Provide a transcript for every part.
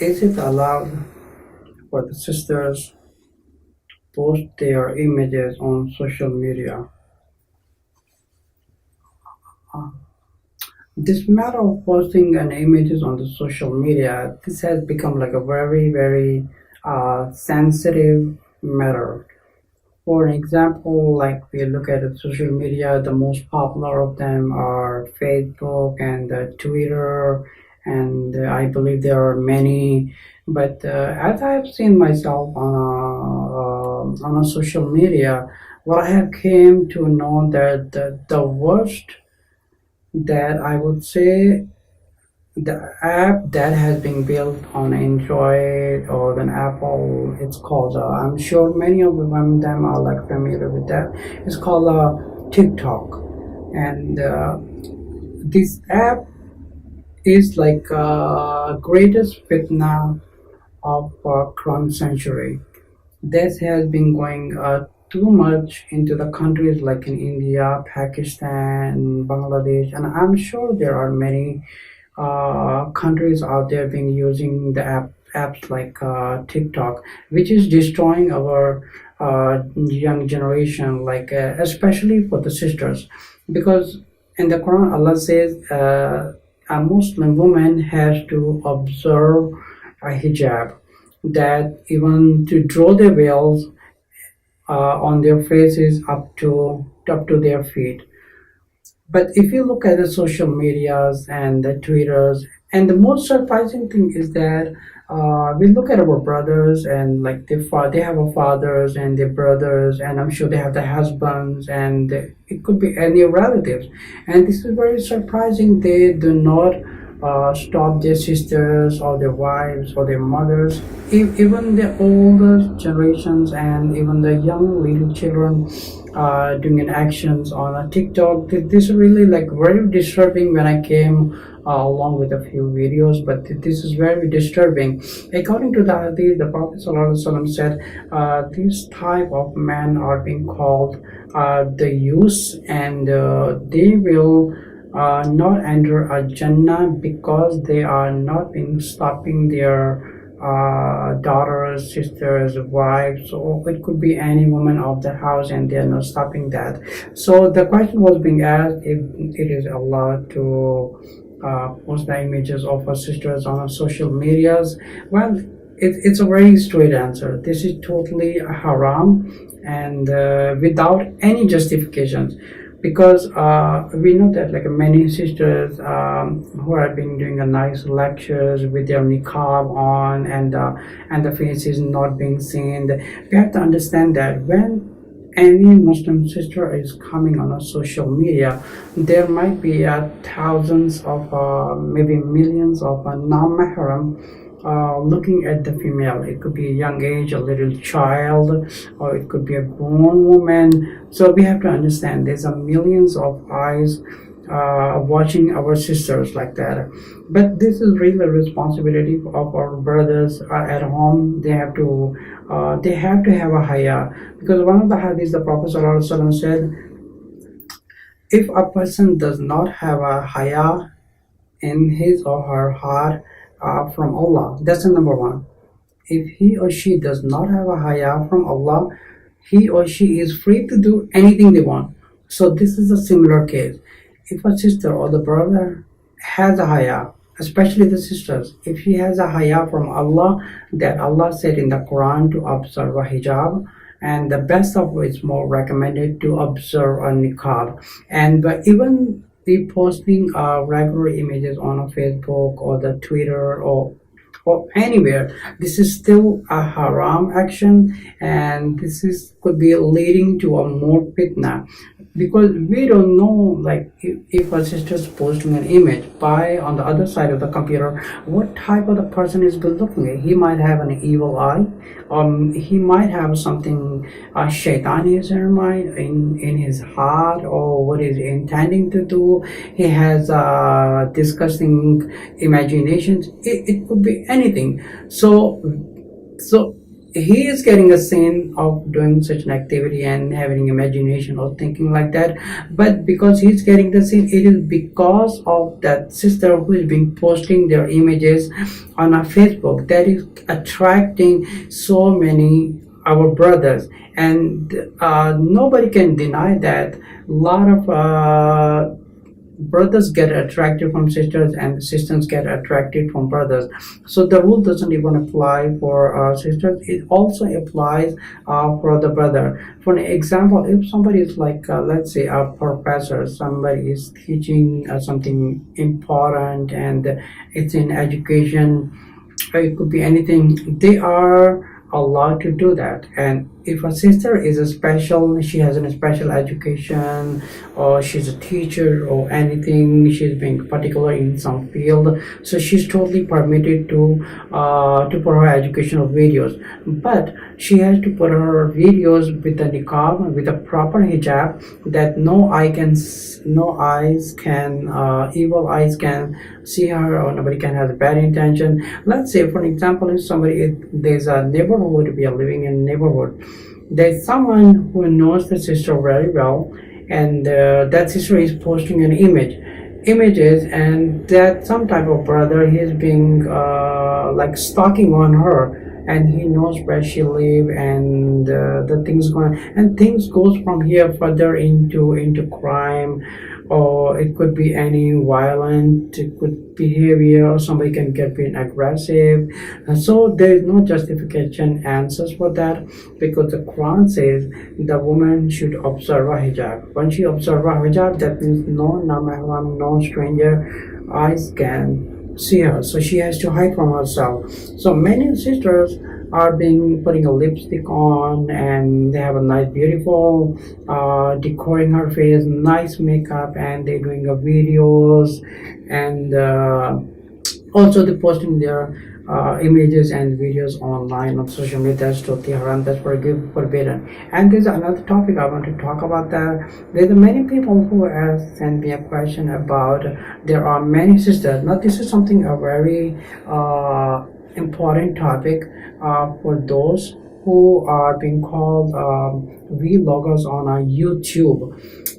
Is it allowed for the sisters to post their images on social media? Uh, This matter of posting an images on the social media, this has become like a very, very sensitive matter. For example, like we look at the social media, the most popular of them are Facebook and Twitter, and I believe there are many. But as I have seen myself on a social media, what I have came to know that the worst that I would say the app that has been built on Android or an Apple, it's called, I'm sure many of them are like familiar with that. It's called TikTok. And this app is like greatest fitna of current century. This has been going too much into the countries like in India, Pakistan, Bangladesh, and I'm sure there are many countries out there been using the apps like TikTok, which is destroying our young generation, like especially for the sisters, because in the Quran Allah says a Muslim woman has to observe a hijab, that even to draw their veils on their faces up to their feet. But if you look at the social medias and the Twitters, and the most surprising thing is that we look at our brothers and like they have a fathers and their brothers, and I'm sure they have their husbands, and it could be any relatives. And this is very surprising. They do not stop their sisters or their wives or their mothers, even the older generations and even the young little children doing an actions on a TikTok. This is really like very disturbing when I came along with a few videos, but this is very disturbing. According to the hadith, the Prophet ﷺ said these type of men are being called the youths, and they will not enter a Jannah because they are not being stopping their daughters, sisters, wives, or it could be any woman of the house, and they are not stopping that. So the question was being asked if it is allowed to post the images of our sisters on our social medias. Well, it's a very straight answer. This is totally haram, and without any justifications, because we know that like many sisters who have been doing a nice lectures with their niqab on, and the face is not being seen. We have to understand that when any Muslim sister is coming on a social media, there might be thousands of maybe millions of non-mahram looking at the female. It could be a young age, a little child, or it could be a grown woman. So we have to understand there's a millions of eyes watching our sisters like that. But this is really a responsibility of our brothers at home. They have to have a haya, because one of the hadiths the Prophet ﷺ said, if a person does not have a haya in his or her heart from Allah, that's the number one. If he or she does not have a haya from Allah, he or she is free to do anything they want. So this is a similar case. If a sister or the brother has a haya, especially the sisters, if she has a haya from Allah, that Allah said in the Quran to observe a hijab, and the best of which more recommended to observe a niqab. And but even the posting regular images on a Facebook or the Twitter or anywhere, this is still a haram action, and could be leading to a more fitna, because we don't know, like if a sister is posting an image by on the other side of the computer, what type of the person is looking at. He might have an evil eye, he might have something shaitan is in his heart, or what he's intending to do. He has disgusting imaginations. It could be anything. So he is getting a sin of doing such an activity and having imagination or thinking like that. But because he's getting the sin, it is because of that sister who is being posting their images on our Facebook that is attracting so many our brothers. And nobody can deny that a lot of brothers get attracted from sisters and sisters get attracted from brothers. So the rule doesn't even apply for sisters, it also applies for the brother. For an example, if somebody is like let's say a professor, somebody is teaching something important and it's in education, it could be anything, they are allowed to do that. And if a sister is a special, she has a special education, or she's a teacher or anything, she's being particular in some field, so she's totally permitted to put her educational videos. But she has to put her videos with the niqab, with a proper hijab, that no eyes can evil eyes can see her, or nobody can have a bad intention. Let's say for example, if somebody, there's a neighborhood, we are living in a neighborhood, there's someone who knows the sister very well, and that sister is posting an images, and that some type of brother, he's being like stalking on her, and he knows where she live, and the things going, and things goes from here further into crime, or it could be any violent, it could behavior, or somebody can get being aggressive. And so there is no justification answers for that, because the Quran says the woman should observe a hijab. When she observe a hijab, that means no mahram, no stranger eyes can see her, so she has to hide from herself. So many sisters are being putting a lipstick on, and they have a nice beautiful decorating her face, nice makeup, and they're doing videos, and also they're posting their images and videos online on social media. That's totally haram, that's forbidden. And there's another topic I want to talk about, that there's many people who have sent me a question about, there are many sisters, now this is something a very important topic for those who are being called vloggers on YouTube.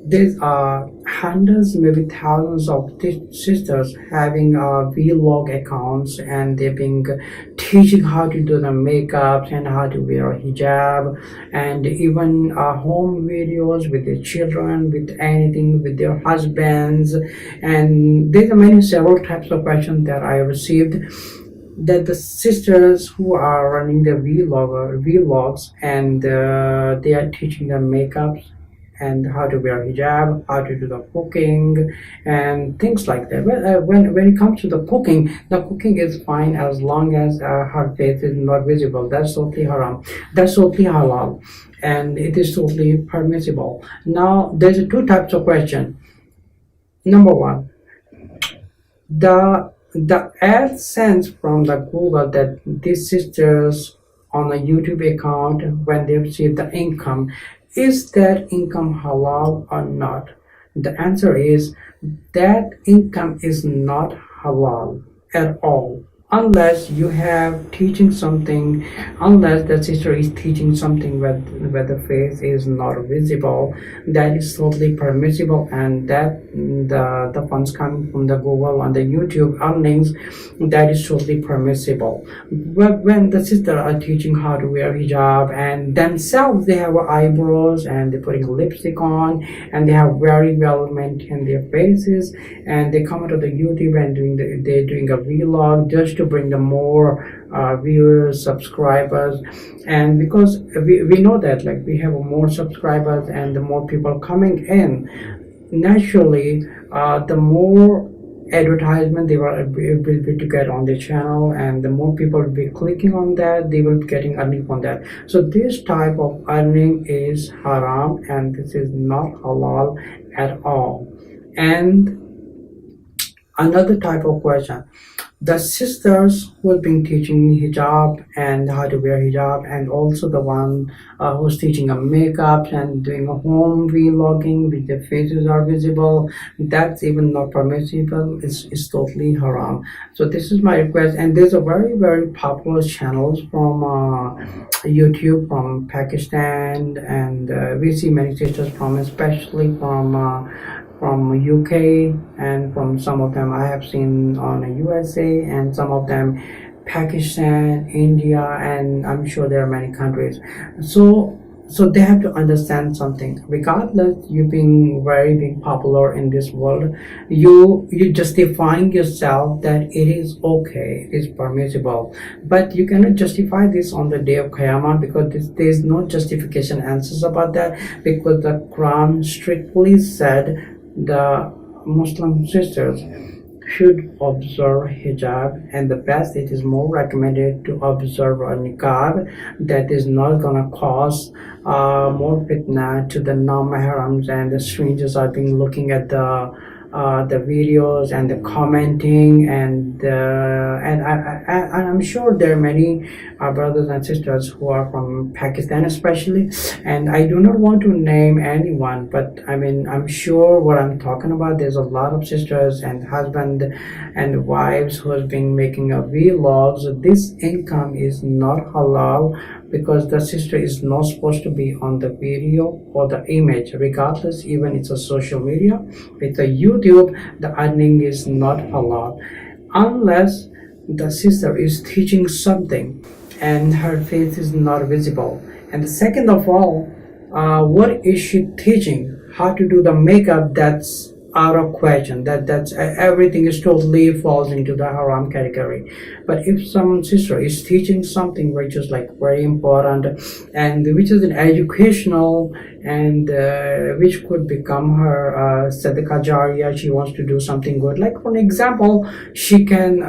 There's hundreds, maybe thousands of sisters having vlog accounts, and they've been teaching how to do the makeups and how to wear a hijab, and even home videos with their children, with anything, with their husbands. And there's many several types of questions that I received, that the sisters who are running the vlogs, and they are teaching them makeups and how to wear hijab, how to do the cooking and things like that. But when it comes to the cooking is fine as long as her face is not visible. That's totally haram. That's totally halal, and it is totally permissible. Now there's two types of question. Number one, the AdSense from the Google that these sisters on a YouTube account, when they receive the income, is that income halal or not? The answer is that income is not halal at all, unless you have teaching something, unless the sister is teaching something where the face is not visible. That is totally permissible, and that the funds coming from the Google and the YouTube earnings, that is totally permissible. But when the sister are teaching how to wear hijab, and themselves they have eyebrows, and they're putting lipstick on, and they have very well maintained their faces, and they come to the YouTube and they're doing a vlog just to bring the more viewers, subscribers. And because we know that, like, we have more subscribers and the more people coming in, naturally the more advertisement they will able to get on the channel, and the more people will be clicking on that, they will be getting earning from that. So this type of earning is haram, and this is not halal at all. And Another type of question, the sisters who have been teaching hijab and how to wear hijab, and also the one who's teaching a makeup and doing a home vlogging with their faces are visible, that's even not permissible. It's totally haram. So this is my request. And there's a very very popular channels from YouTube from Pakistan, and we see many sisters from, especially from UK, and from some of them I have seen on a USA, and some of them Pakistan, India, and I'm sure there are many countries. So they have to understand something. Regardless, you being very big popular in this world, you justifying yourself that it is okay, it is permissible, but you cannot justify this on the day of Qiyamah, because there is no justification answers about that, because the Quran strictly said the Muslim sisters should observe hijab, and the best, it is more recommended to observe a niqab that is not gonna cause more fitna to the non-mahrams, and the strangers are being looking at the videos and the commenting, and I'm sure there are many brothers and sisters who are from Pakistan especially, and I do not want to name anyone, but I mean, I'm sure what I'm talking about. There's a lot of sisters and husband and wives who have been making a vlogs. This income is not halal, because the sister is not supposed to be on the video or the image, regardless, even it's a social media, it's a YouTube, the earning is not halal unless the sister is teaching something and her face is not visible. And the second of all, what is she teaching? How to do the makeup? That's out of question. That's everything is totally falls into the haram category. But if some sister is teaching something which is like very important, and which is an educational, and which could become her sadaqah jariyah, she wants to do something good, like for example, she can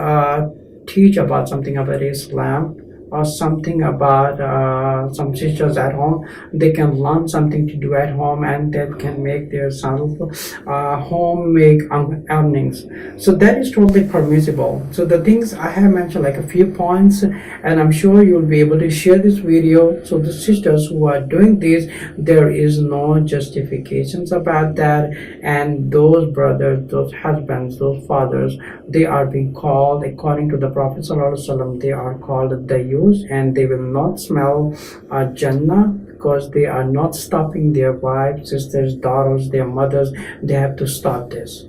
teach about something about Islam, or something about some sisters at home. They can learn something to do at home, and that can make their homemade earnings. So that is totally permissible. So the things I have mentioned, like a few points, and I'm sure you'll be able to share this video. So the sisters who are doing this, there is no justifications about that, and those brothers, those husbands, those fathers, they are being called, according to the Prophet ﷺ, they are called the, and they will not smell Jannah, because they are not stopping their wives, sisters, daughters, their mothers. They have to stop this.